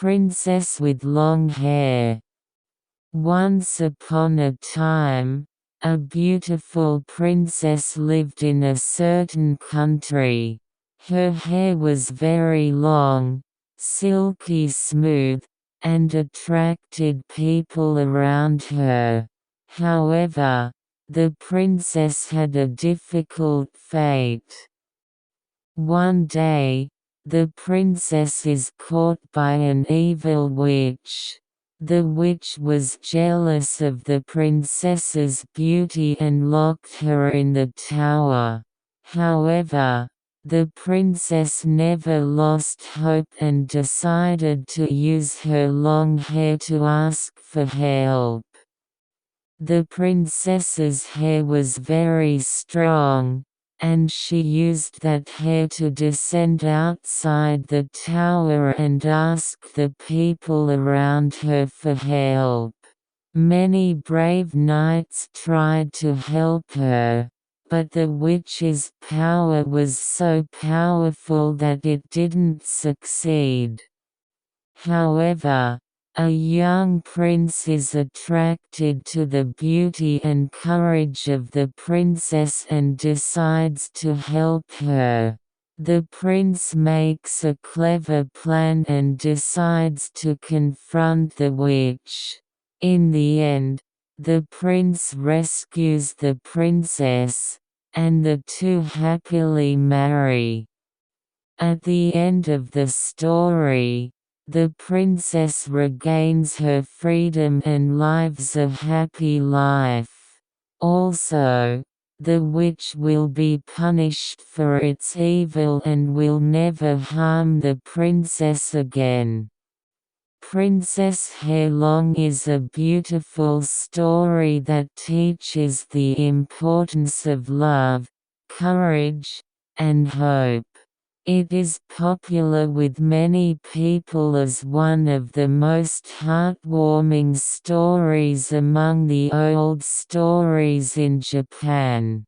princess with long hair. Once upon a time, a beautiful princess lived in a certain country. Her hair was very long, silky smooth, and attracted people around her. However, the princess had a difficult fate. One day, the princess is caught by an evil witch. The witch was jealous of the princess's beauty and locked her in the tower. However, the princess never lost hope and decided to use her long hair to ask for help. The princess's hair was very strong, and she used that hair to descend outside the tower and ask the people around her for help. Many brave knights tried to help her, but the witch's power was so powerful that it didn't succeed. However, a young prince is attracted to the beauty and courage of the princess and decides to help her. The prince makes a clever plan and decides to confront the witch. In the end, the prince rescues the princess, and the two happily marry. At the end of the story, the princess regains her freedom and lives a happy life. Also, the witch will be punished for its evil and will never harm the princess again. Princess Hair Long is a beautiful story that teaches the importance of love, courage, and hope. It is popular with many people as one of the most heartwarming stories among the old stories in Japan.